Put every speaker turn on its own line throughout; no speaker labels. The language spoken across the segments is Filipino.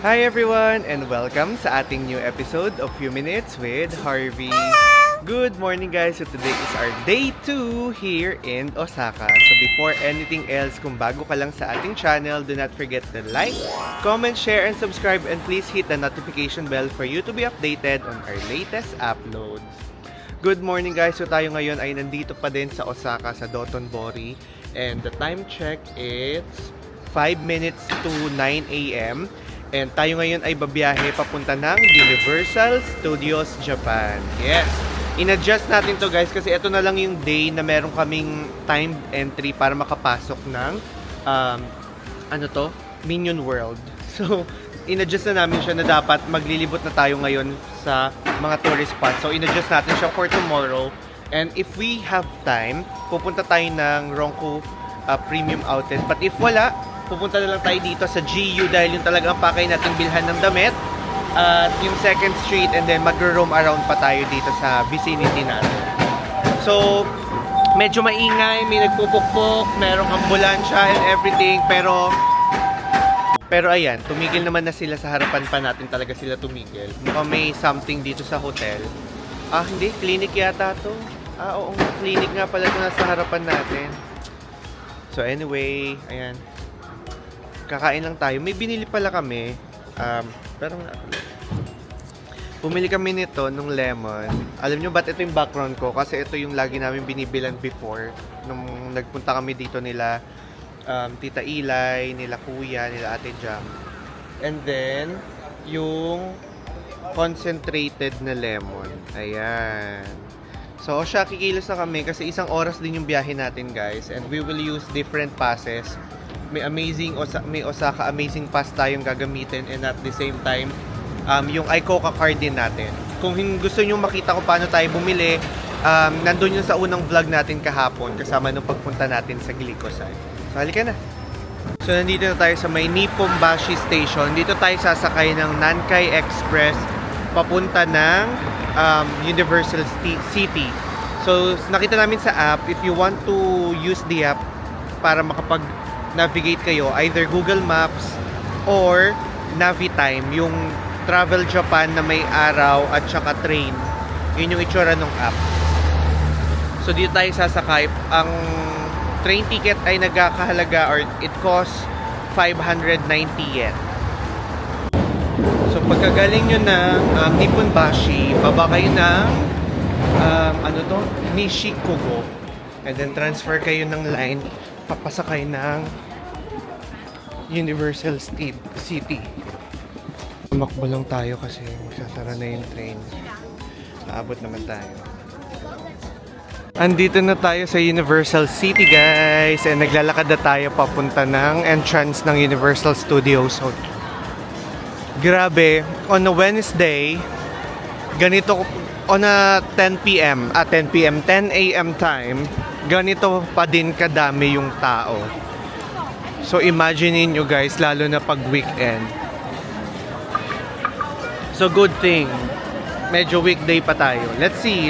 Hi everyone and welcome sa ating new episode of Few Minutes with Harvey. Good morning guys! So today is our day 2 here in Osaka. So before anything else, kung bago ka lang sa ating channel, do not forget to like, comment, share, and subscribe, and please hit the notification bell for you to be updated on our latest uploads. Good morning guys! So tayo ngayon ay nandito pa din sa Osaka sa Dotonbori, and the time check is 5 minutes to 9 a.m. And tayo ngayon ay babiyahe papunta ng Universal Studios Japan. Yes! In-adjust natin to guys kasi ito na lang yung day na meron kaming timed entry para makapasok ng Minion World. So, in-adjust na namin siya na dapat maglilibot na tayo ngayon sa mga tourist spots. So, in-adjust natin siya for tomorrow. And if we have time, pupunta tayo ng Ronco Premium Outlet. But if wala, pupunta na lang tayo dito sa GU dahil yung talagang pakay natin bilhan ng damit at yung 2nd Street, and then mag-roam around pa tayo dito sa vicinity natin. So, medyo maingay, may nagpupukpok, merong ambulansya and everything, pero ayan, tumigil naman na sila sa harapan pa natin, talaga sila tumigil. Mukhang may something dito sa hotel. Hindi, clinic yata to. Oo, clinic nga pala ito nasa harapan natin. So anyway, ayan. Kakain lang tayo. May binili pala kami. Pero bumili kami nito nung lemon. Alam nyo ba't ito yung background ko? Kasi ito yung lagi namin binibilan before. Nung nagpunta kami dito nila Tita Ilay, nila Kuya, nila Ate Jam. And then, yung concentrated na lemon. Ayan. So, siya kikilos na kami kasi isang oras din yung biyahe natin guys. And we will use different passes. May Osaka Amazing Pass tayong gagamitin, and at the same time yung iCoca card din natin. Kung gusto niyo makita kung paano tayo bumili, nandun yun sa unang vlog natin kahapon kasama nung pagpunta natin sa Glycoside. So halika na. So nandito na tayo sa may Nippon-bashi Station. Dito tayo sasakay ng Nankai Express papunta ng Universal City. So nakita namin sa app, if you want to use the app para navigate kayo, either Google Maps or Navitime, yung Travel Japan na may araw at saka train. Yun yung itsura ng app. So dito tayo sasakay. Ang train ticket ay nagkakahalaga, or it costs 590 yen. So pagkagaling nyo ng Nippon-bashi, baba kayo ng Nishikugo, and then transfer kayo ng line papasakay ng Universal City. Tumakbo lang tayo kasi magsasara na yung train. Aabot naman tayo. Andito na tayo sa Universal City guys, and naglalakad na tayo papunta ng entrance ng Universal Studios. So, grabe, on a Wednesday, ganito, on a 10 a.m. time, ganito pa din kadami yung tao. So imagine nyo guys, lalo na pag weekend. So good thing, medyo weekday pa tayo. Let's see.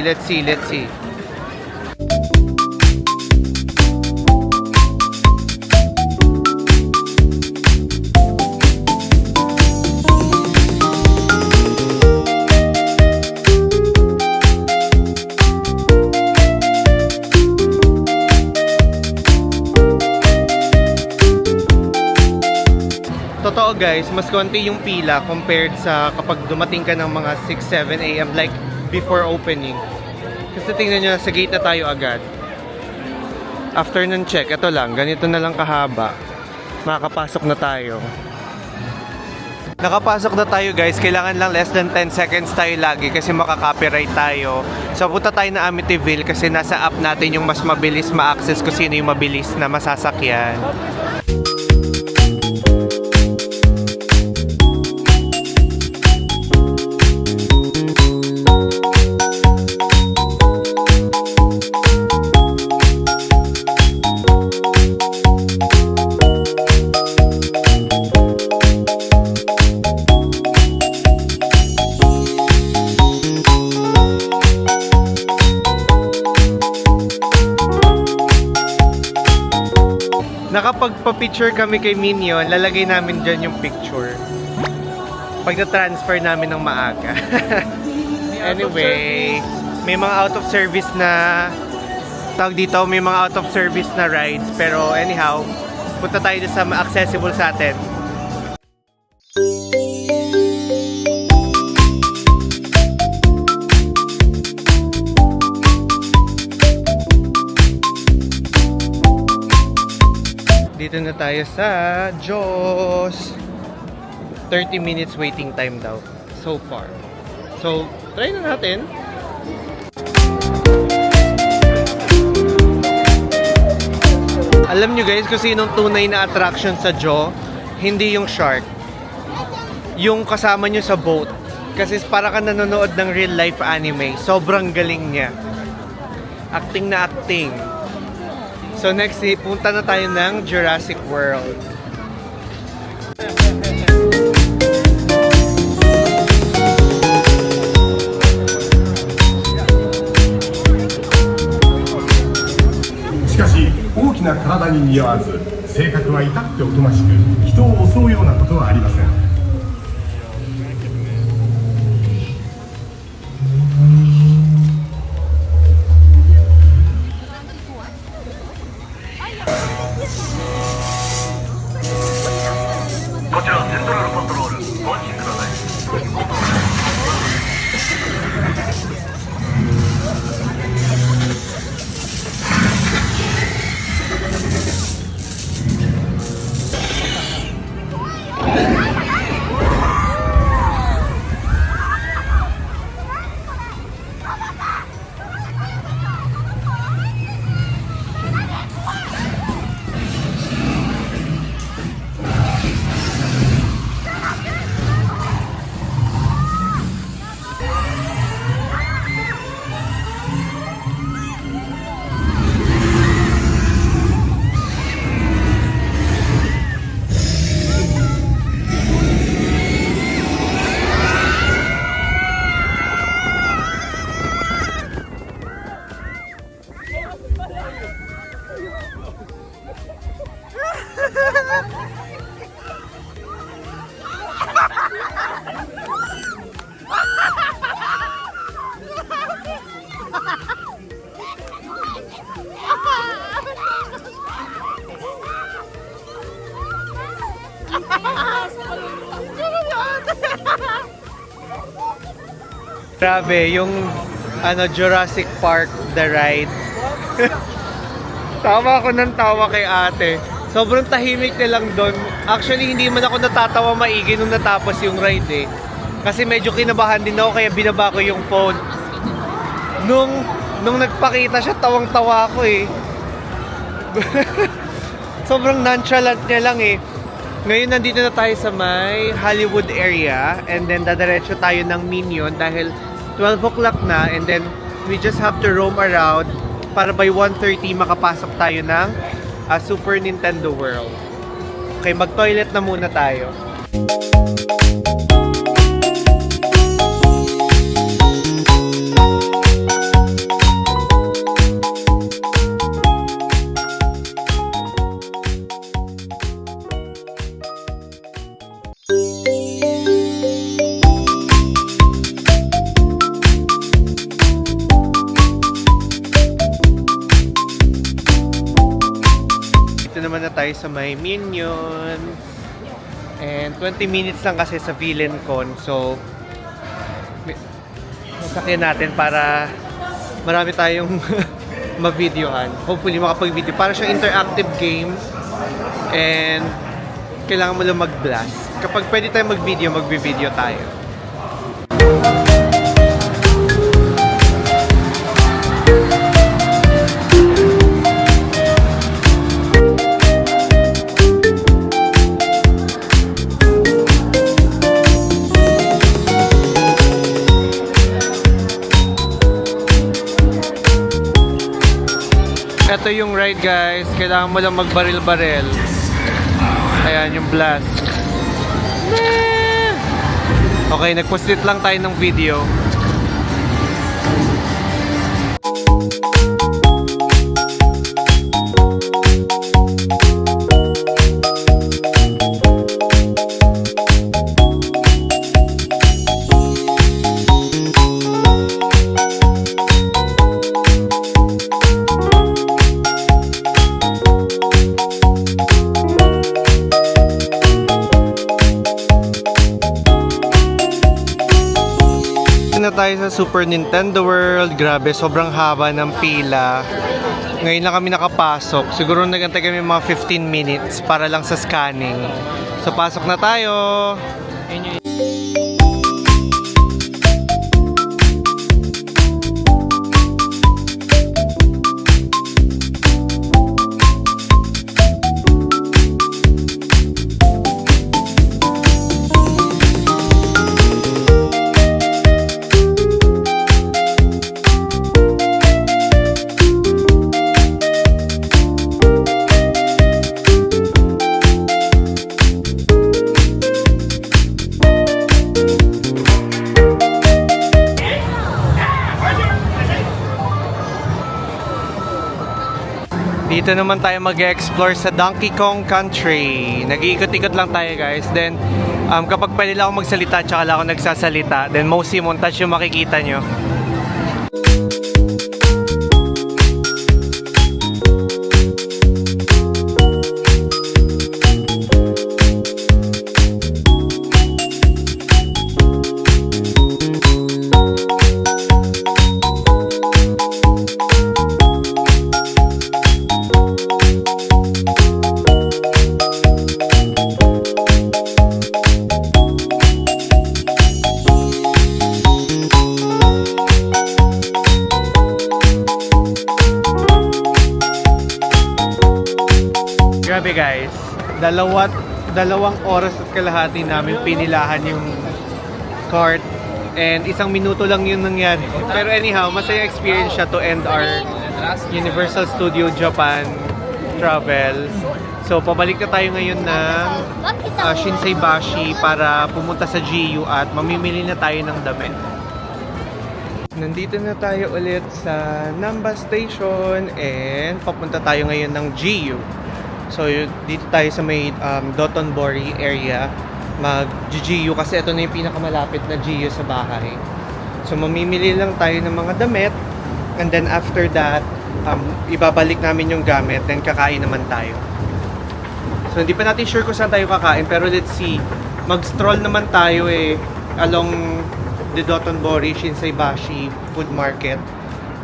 Totoo guys, mas konti yung pila compared sa kapag dumating ka ng mga 6-7 a.m. like before opening. Kasi tingnan nyo, sa gate na tayo agad. After ng check, ito lang, ganito na lang kahaba. Makakapasok na tayo. Nakapasok na tayo guys, kailangan lang less than 10 seconds tayo lagi kasi makaka-copyright tayo. So punta tayo na Amityville kasi nasa app natin yung mas mabilis ma-access kung sino yung mabilis na masasakyan. Nakapagpa-picture kami kay Minion, lalagay namin dyan yung picture. pag na-transfer namin ng maaga. Anyway, may mga out of service na tawag dito, may mga out of service na rides, pero anyhow, punta tayo sa accessible sa atin. Dito na tayo sa Jaws. 30 minutes waiting time daw so far. So, try na natin. Alam nyo guys kung sinong tunay na attraction sa Jaws? Hindi yung shark. Yung kasama nyo sa boat. Kasi para ka nanonood ng real life anime. Sobrang galing niya. Acting na acting. So next, punta na tayo ng Jurassic World.
しかし大きな体に似合わず性格は至っておとなしく人を襲うようなことはありません。こちらセントラルパトロールご安心ください。
Grabe, yung Jurassic Park, the ride. Tawa ako ng tawa kay ate. Sobrang tahimik na lang doon. Actually, hindi man ako natatawa maigi nung natapos yung ride eh. Kasi medyo kinabahan din ako kaya binaba ko yung phone. Nung nagpakita siya, tawang-tawa ako eh. Sobrang nonchalant niya lang eh. Ngayon nandito na tayo sa may Hollywood area and then dadiretso tayo ng Minion dahil 12 o'clock na and then we just have to roam around para by 1:30 makapasok tayo ng Super Nintendo World. Okay, mag-toilet na muna tayo. Naman na tayo sa may Minion and 20 minutes lang kasi sa VillainCon, so masakyan natin para marami tayong ma-videohan. Hopefully makapag-video. Para siyang interactive game and kailangan mo lang mag-blast. Kapag pwede tayo mag-video, mag-video tayo. Ito yung ride guys, kailangan mo lang magbaril-baril. Ayan yung blast. Okay, nagpost-it lang tayo ng video. tayo sa Super Nintendo World. Grabe, sobrang haba ng pila. Ngayon lang kami nakapasok. Siguro nagantay kami mga 15 minutes para lang sa scanning. So, pasok na tayo. Dito naman tayo mag-explore sa Donkey Kong Country. Nag-iikot-ikot lang tayo, guys. Then, kapag pwede lang ako magsalita, tsaka lang ako nagsasalita. Then, mostly montage yung makikita nyo. Grabe guys, dalawang oras at kalahati namin pinilahan yung cart and 1 minuto lang yun nangyari. Pero anyhow, masaya experience siya to end our Universal Studio Japan travel. So pabalik na tayo ngayon ng Shinseibashi para pumunta sa GU at mamimili na tayo ng damit. Nandito na tayo ulit sa Namba Station and papunta tayo ngayon ng GU. So dito tayo sa may Dotonbori area mag-GU kasi ito na yung pinakamalapit na GU sa bahay. So mamimili lang tayo ng mga damit and then after that ibabalik namin yung gamit then kakain naman tayo. So hindi pa natin sure kung saan tayo kakain pero let's see. Mag-stroll naman tayo along the Dotonbori Shinseibashi Food Market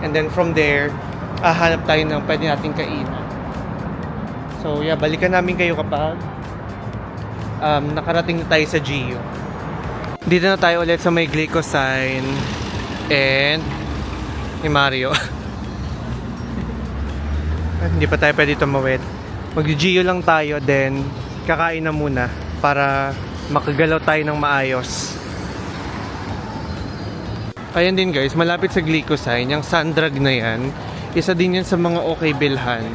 and then from there hanap tayo ng pwede nating kainan. So yeah, balikan namin kayo kapag nakarating na tayo sa GU. Dito na tayo ulit sa may Glycosine and ni Mario. Hindi pa tayo pwede tumawid. Mag-GU lang tayo then kakain na muna para makagalaw tayo ng maayos. Ayan din guys, malapit sa Glycosine, yung Sandrag na yan, isa din yan sa mga okay bilhan.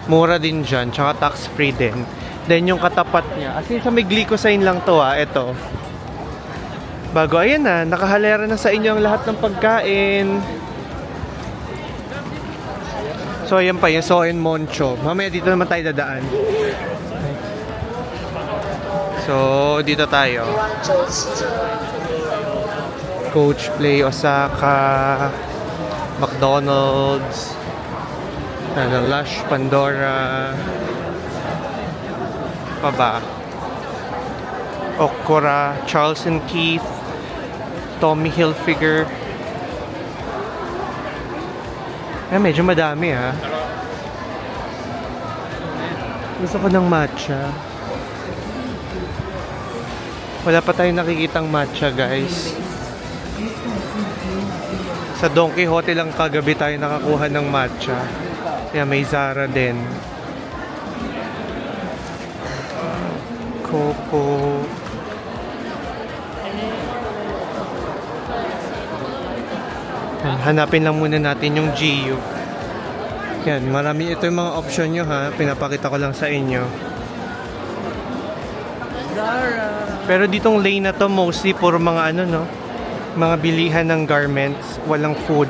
Mura din dyan, tsaka tax-free din. Then yung katapat niya, as in sa may Glycosine lang to ito. Bago, ayan na, nakahalera na sa inyo ang lahat ng pagkain. So ayan pa, yung Soen Moncho. Mamaya dito naman tayo dadaan. So, dito tayo. Coach Play Osaka, McDonald's, Lush, Pandora, pa ba? Okura, Charles & Keith, Tommy Hilfiger. Medyo madami Gusto ko ng matcha. Wala pa tayong nakikitang matcha guys. Sa Don Quixote lang kagabi tayo nakakuha ng matcha. Kaya may Zara din. Coco. Hanapin lang muna natin yung GU. Yan, marami ito yung mga option nyo pinapakita ko lang sa inyo. Zara. Pero ditong lane na to mostly puro mga mga bilihan ng garments, walang food.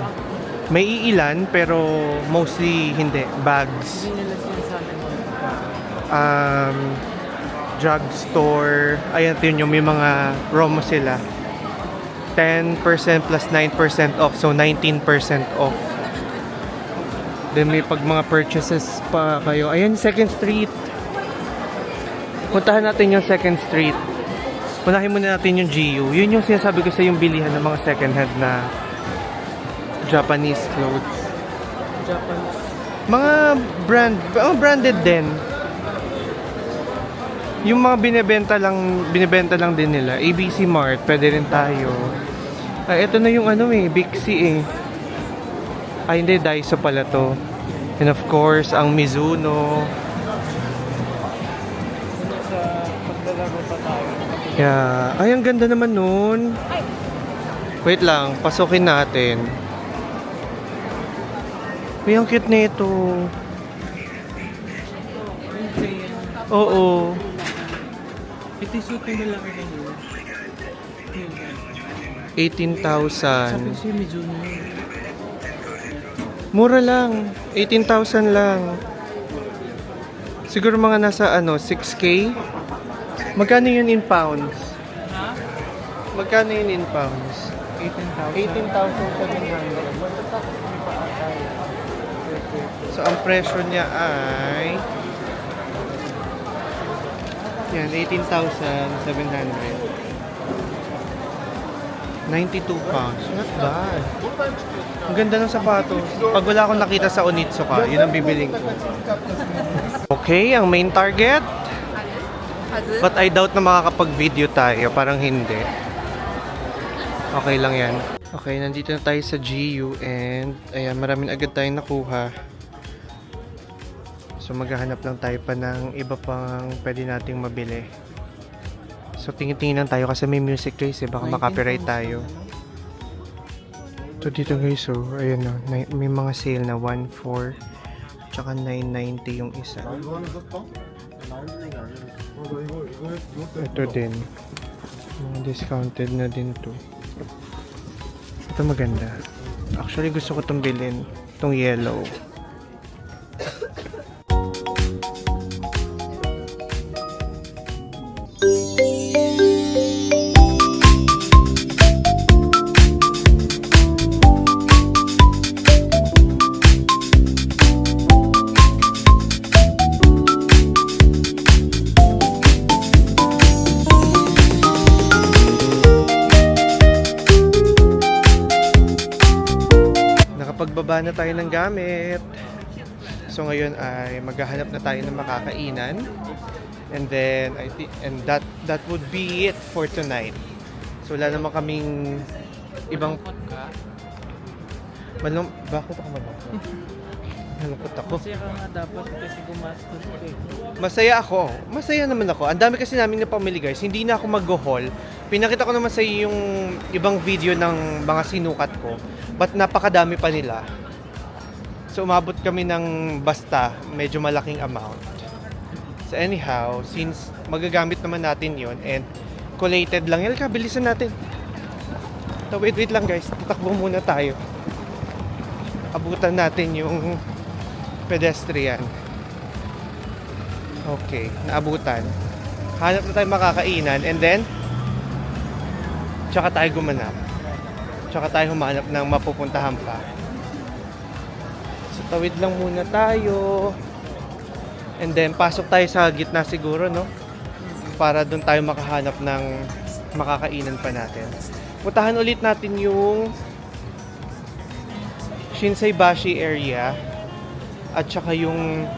May iilan pero mostly hindi, bags. Drugstore, ayan yun yung may mga promo sila. 10% plus 9% off, so 19% off. Then may pag mga purchases pa kayo. Ayan, 2nd Street. Puntahan natin yung 2nd Street. Unahin muna natin yung GU. Yun yung sinasabi ko sa yung bilihan ng mga second hand na Japanese clothes. Mga branded din. Yung mga binibenta lang din nila. ABC Mart, pwede rin tayo. Ay, ito na yung Bixi eh. Ay, hindi, Daiso pala to. And of course, ang Mizuno. Yeah. Ay, ang ganda naman nun. Wait lang, pasukin natin. Uy, ang cute nito. Oo.
Ito yung suit na lang rin yun.
18,000.
Sabi ko Mizuno yun.
Mura lang. 18,000 lang. Siguro mga nasa 6K. Magkano yun in pounds?
Ha?
Magkano yun in pounds?
18,000.
18,700. So, ang presyo niya ay... Yan, 18,700. 92 pounds. Not bad. Ang ganda ng sapatos. Pag wala akong nakita sa Onitsuka, yun ang bibiling ko. Okay, ang main target. But I doubt na makakapag-video tayo. Parang hindi. Okay lang yan. Okay, nandito na tayo sa GU and ayan, marami agad tayong nakuha. So maghahanap lang tayo pa ng iba pang pwede nating mabili. So tingin-tingin lang tayo kasi may music trace eh. Baka makapiright tayo. So dito guys, so ayan o. May mga sale na 1,400 tsaka 990 yung isa. Ito din. Mga discounted na din to. Ito maganda. Actually gusto ko itong bilhin. Itong yellow. Pagbaba na tayo ng gamit. So ngayon ay maghahanap na tayo ng makakainan. And then that would be it for tonight. So wala naman kaming ibang bakit ako malungkot? Malungkot ako.
Kasi ka nga dapat kasi gumastos ka eh.
Masaya ako. Masaya naman ako. Ang dami kasi namin na pamili guys. Hindi na ako mag-haul. Pinakita ko naman sa iyo yung ibang video ng mga sinukat ko. But napakadami pa nila. So umabot kami ng basta medyo malaking amount. So anyhow, since magagamit naman natin yon and collated lang. Yalka, bilisan natin. So wait lang guys. Tatakbo muna tayo. Abutan natin yung pedestrian. Okay, naabutan. Hanap na tayo makakainan and then tsaka tayo gumanap. Tsaka tayo humanap ng mapupuntahan pa. So tawid lang muna tayo. And then pasok tayo sa gitna siguro, no? Para doon tayo makahanap ng makakainan pa natin. Puntahan ulit natin yung Shinsaibashi area at saka yung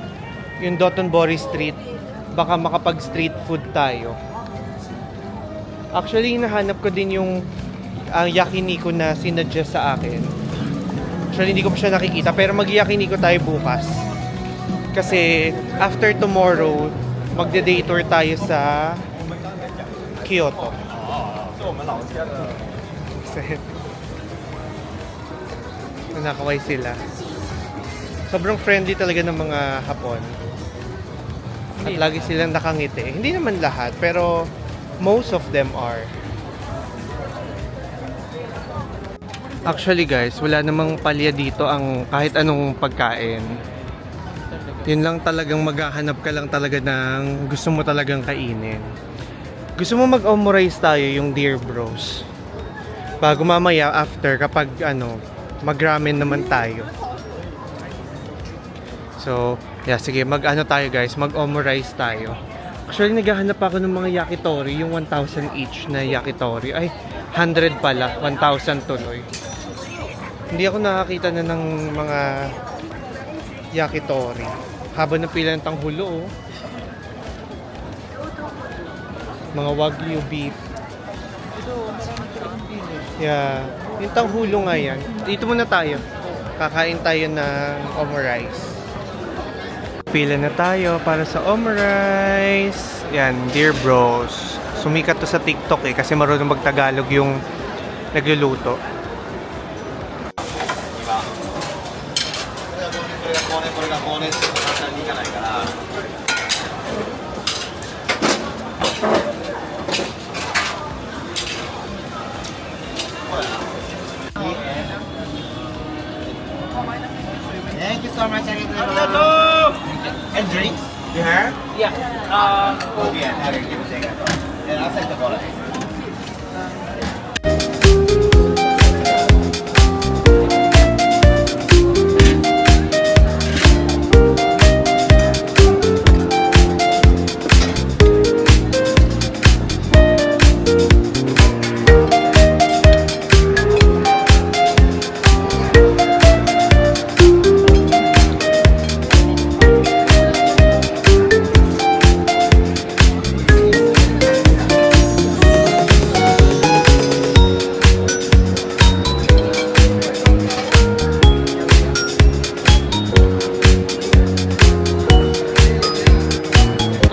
Dotonbori Street. Baka makapag street food tayo. Actually, hinahanap ko din yung yakiniko na sinadjust sa akin. Actually, hindi ko pa siya nakikita. Pero mag-yakiniko tayo bukas. Kasi after tomorrow, magde-day tour tayo sa Kyoto. Nakakaway sila. Sobrang friendly talaga ng mga Hapon. At lagi silang nakangiti. Hindi naman lahat, pero most of them are. Actually guys, wala namang palya dito ang kahit anong pagkain. Yun lang talagang maghahanap ka lang talaga ng gusto mo talagang kainin. Gusto mo mag-omurice tayo yung Dear Bros. Bago mamaya after kapag mag-ramen naman tayo. So, yeah, sige, tayo guys, mag-omurice tayo. Actually, naghahanap ako ng mga yakitori, yung 1,000 each na yakitori. Ay, 100 pala, 1,000 tuloy. Hindi ako nakakita na ng mga yakitori. Haba ng pila ng tanghulo, oh. Mga wagyu beef. Yeah. Yung tanghulo nga yan. Dito muna tayo. Kakain tayo ng omurice. Pila na tayo para sa omurice. Yan, Dear Bros. Sumikat to sa TikTok eh kasi marunong magtagalog yung nagluluto.
Thank you so much. And drinks? You have?
Yeah.
Okay, I will give a second. And I'll take the cola.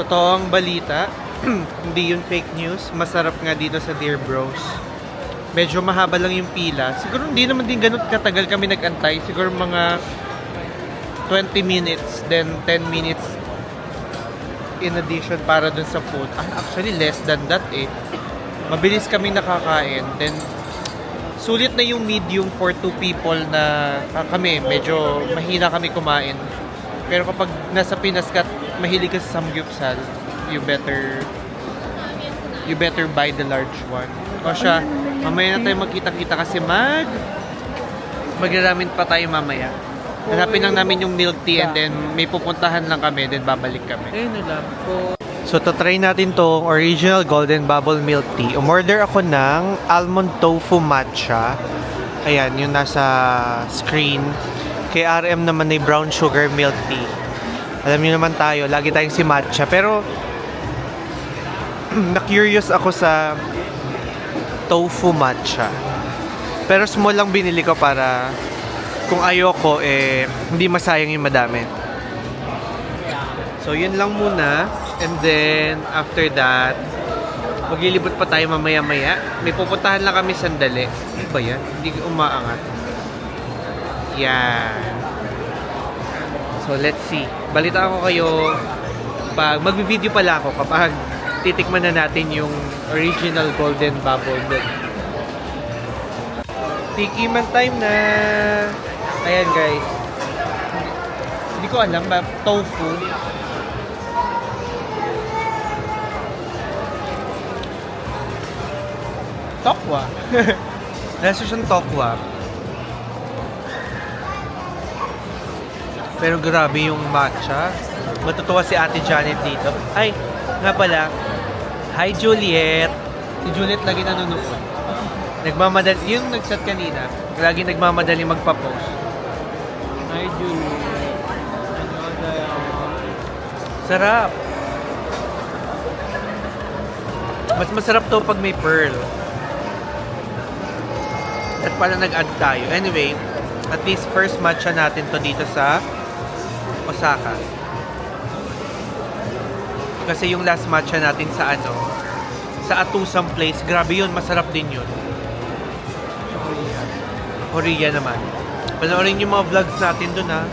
Totoong balita, hindi yun fake news. Masarap nga dito sa Dear Bros. Medyo mahaba lang yung pila. Siguro hindi naman din ganun katagal kami nag-antay. Siguro mga 20 minutes, then 10 minutes in addition para dun sa food. Actually, less than that eh. Mabilis kami nakakain. Then, sulit na yung medium for 2 people na kami. Medyo mahina kami kumain. Pero kapag nasa Pinas ka, mahilig ka sa samgyupsal, you better buy the large one. O siya, mamaya na tayo magkita-kita kasi magraraming pa tayo mamaya. Hanapin lang namin yung milk tea and then may pupuntahan lang kami, then babalik kami.
Ayun na lang po.
So, try natin tong original golden bubble milk tea. Umorder ako ng almond tofu matcha. Ayan, yung nasa screen. Kay RM naman ay brown sugar milk tea. Alam niyo naman tayo, lagi tayong si matcha. Pero, na-curious ako sa tofu matcha. Pero small lang binili ko para kung ayoko, hindi masayang yung madami. So, yun lang muna. And then, after that, maglilibot pa tayo mamaya-maya. May pupuntahan lang kami sandali. Ano ba yan? Hindi umaangat. Yan. So, let's see. Balita ko kayo pag magbibideo pala ako kapag titikman na natin yung original golden bubble milk. Tikiman time na. Ayan guys. Hindi ko alam ba tofu. Tokwa. Nasa siyang tokwa. Pero grabe yung matcha. Matutuwa si Ate Janet dito. Ay, nga pala. Hi Juliet. Si Juliet lagi nanonood. Nagmamadali. Yung nag-chat kanina. Lagi nagmamadali magpa-post.
Hi, Julie. Ano tayo?
Sarap. Mas masarap to pag may pearl. At pala nag-add tayo. Anyway, at least first matcha natin to dito sa Osaka. Kasi yung last matcha natin sa sa Atusam Place, grabe yun, masarap din yun. Korea naman. Panoorin yung mga vlogs natin dun ha.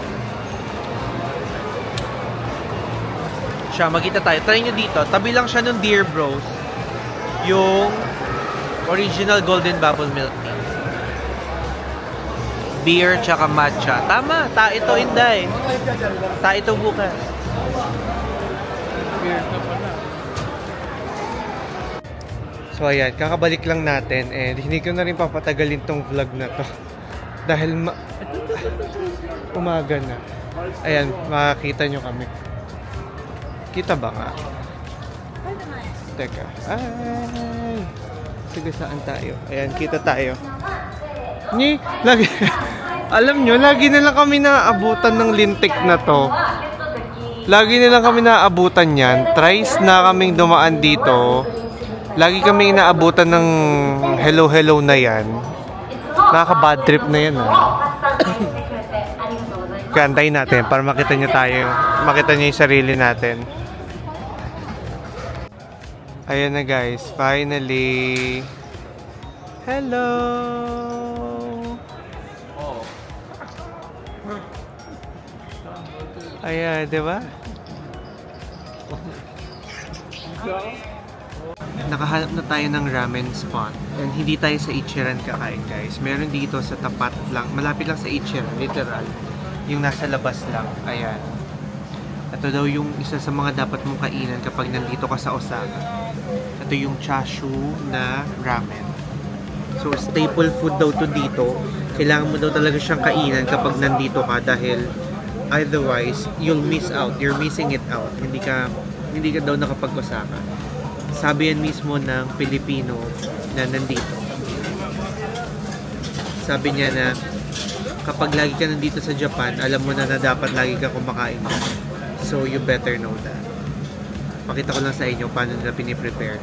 Siya, magkita tayo. Try nyo dito. Tabi lang siya ng Dear Bros. Yung original golden bubble milk tea. Beer tsaka matcha. Tama, ito Inday. Ito bukas.
Beer ka pala.
So ayan, kakabalik lang natin and hindi ko na rin papatagalin tong vlog na to. Dahil umaga na. Ayan, makakita nyo kami. Kita ba nga? Teka. Ay! Sige, saan tayo? Ayan, kita tayo. Ni, lagi... Alam nyo, lagi na lang kami naaabutan ng lintik na to. Lagi na lang kami naaabutan yan. Thrice na kaming dumaan dito. Lagi kami inaabutan ng hello na yan. Nakaka-bad trip na yan, Kaya antayin natin para makita nyo tayo. Makita nyo yung sarili natin. Ayan na guys, finally. Hello! Ayan, di ba? Nakahanap na tayo ng ramen spot. And hindi tayo sa Ichiran kakain, guys. Meron dito sa tapat lang, malapit lang sa Ichiran, literal. Yung nasa labas lang. Ayan. Ito daw yung isa sa mga dapat mong kainan kapag nandito ka sa Osaka. Ito yung chashu na ramen. So, staple food daw to dito. Kailangan mo daw talaga siyang kainan kapag nandito ka dahil otherwise, you'll miss out. You're missing it out. Hindi ka daw nakapag-Osaka. Sabi yan mismo ng Pilipino na nandito. Sabi niya na kapag lagi ka nandito sa Japan, alam mo na dapat lagi ka kumakain ka. So, you better know that. Pakita ko lang sa inyo paano nila piniprepare.